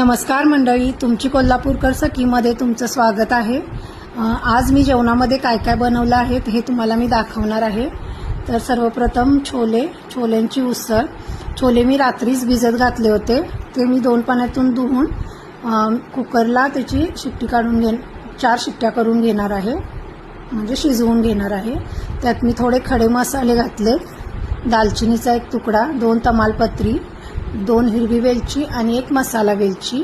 नमस्कार मंडळी, तुमची कोल्हापूरकर सखीमध्ये तुमचं स्वागत आहे। आज मी जेवणामध्ये काय काय बनवलं आहे हे तुम्हाला मी दाखवणार आहे। तर सर्वप्रथम छोल्यांची उसळ। छोले मी रात्रीच भिजत घातले होते, ते मी 2 पाण्यातून धुवून कुकरला त्याची शिट्टी काढून 4 शिट्ट्या करून घेणार आहे, म्हणजे शिजवून घेणार आहे। त्यात मी थोडे खडे मसाले घातले, दालचिनीचा 1 तुकडा, 2 तमालपत्री, 2 हिरवी वेलची आणि 1 मसाला वेलची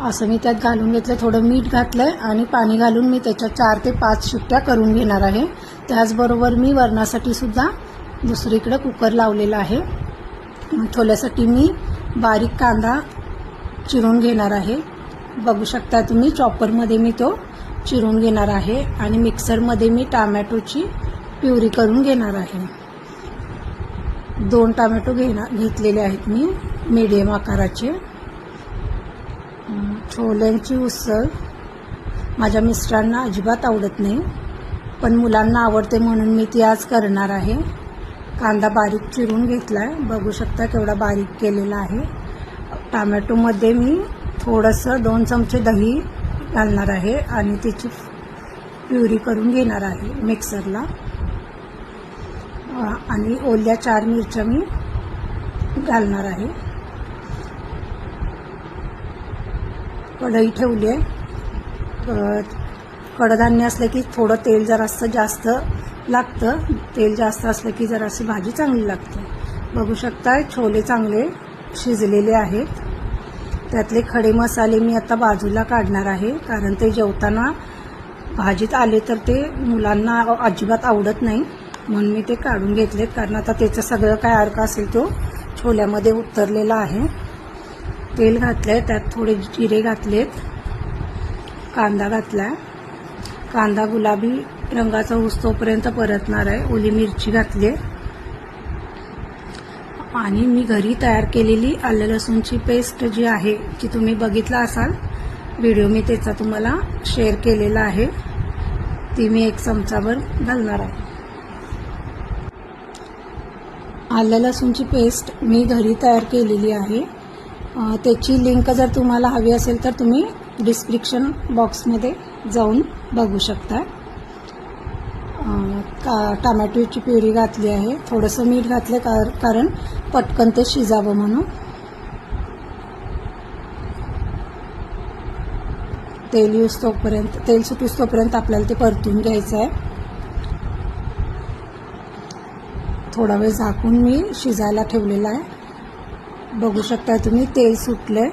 असं मी त्यात घालून घेतलं। थोडं मीठ घातलंय आणि पाणी घालून मी त्याच्या 4 ते 5 शिट्ट्या करून घेणार आहे। त्याचबरोबर मी वरणासाठी सुद्धा दुसरीकडे कुकर लावलेला आहे। छोल्यासाठी मी बारीक कांदा चिरून घेणार आहे, बघू शकता तुम्ही। चॉपरमध्ये मी तो चिरून घेणार आहे आणि मिक्सरमध्ये मी टोमॅटोची प्युरी करून घेणार आहे। 2 टोमॅटो घेतलेले आहेत मी, मीडियम आकाराचे। छोल्यांची उसळ माझ्या मिस्टरांना अजिबात आवडत नाही, पण मुलांना आवडते म्हणून मी ती आज करणार आहे। कांदा बारीक चिरून घेतलाय, बघू शकता केवढा बारीक केलेला आहे। टोमॅटोमध्ये मी थोडंसं 2 चमचे दही घालणार आहे आणि त्याची प्युरी करून घेणार आहे मिक्सरला। आणि ओल्या 4 मिरच्या मी घालणार आहे। कढई ठेवली आहे। कडधान्य असलं की थोडं तेल जरासं जास्त लागतं, तेल जास्त असलं की जराशी भाजी चांगली लागते। बघू शकता छोले चांगले शिजलेले आहेत। त्यातले खडे मसाले मी आता बाजूला काढणार आहे, कारण ते जेवताना भाजीत आले तर ते मुलांना अजिबात आवडत नाही, म्हणून मी ते काढून घेतलेत। कारण आता त्याचं सगळं काय अर्क असेल तो छोल्यामध्ये उतरलेला आहे। तेल घातलंय, त्यात थोडे जिरे घातलेत, कांदा घातलाय, कांदा गुलाबी रंगाचा होईस्तोपर्यंत परतणार आहे। ओली मिरची घातली आणि मी घरी तयार केलेली आलं लसूणची पेस्ट जी आहे, जी तुम्ही बघितला असाल व्हिडिओ, मी त्याचा तुम्हाला शेअर केलेला आहे, ती मी 1 चमचाभर घालणार आहे। आलं लसूणची पेस्ट मी घरी तयार केलेली आहे, त्याची लिंक जर तुम्हाला हवी असेल तर तुम्ही डिस्क्रिप्शन बॉक्समध्ये जाऊन बघू शकता। टोमॅटोची प्युरी घातली आहे, थोडंसं मीठ घातलं कारण पटकन ते शिजावं म्हणून। तेल सुटूस्तोपर्यंत आपल्याला ते परतून घ्यायचं आहे। थोडा वेळ झाकून मी शिजायला ठेवलेला आहे, बघू शकता तुम्ही तेल सुटलंय।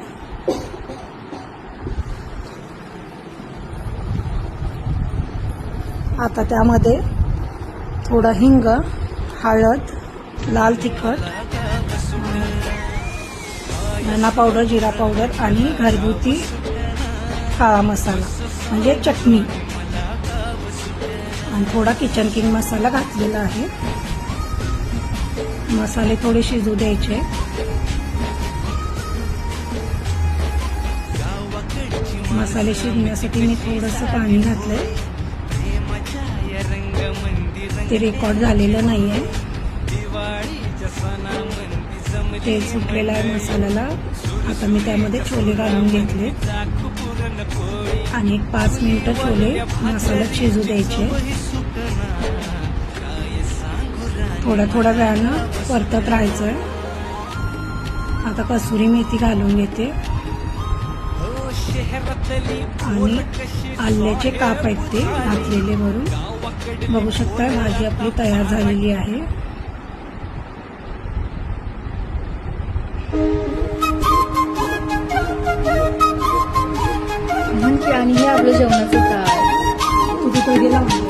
आता त्यामध्ये थोडं हिंग, हळद, लाल तिखट, धना पावडर, जिरा पावडर आणि घरगुती काळा मसाला म्हणजे चटणी आणि थोडा किचन किंग मसाला घातलेला आहे। मसाले थोडे शिजू द्यायचे। मसाले शिजण्यासाठी मी थोडंसं पाणी घातलंय, ते रेकॉर्ड झालेलं नाही आहे। तेल सुटलेलं आहे मसाल्याला। आता मी त्यामध्ये छोले घालून घेतले आणि 5 मिनिटं छोले मसाल्यात शिजू द्यायचे। थोड्या वेळानं परतत राहायचं आहे। आता कसुरी मेथी घालून घेते आणि आल्याचे काप आहेत ते घातलेले वरून। बघू शकता भाजी आपली तयार झालेली आहे। आणि हे आपलं जेवणाचं ताट तुझी तो गेला म्हणजे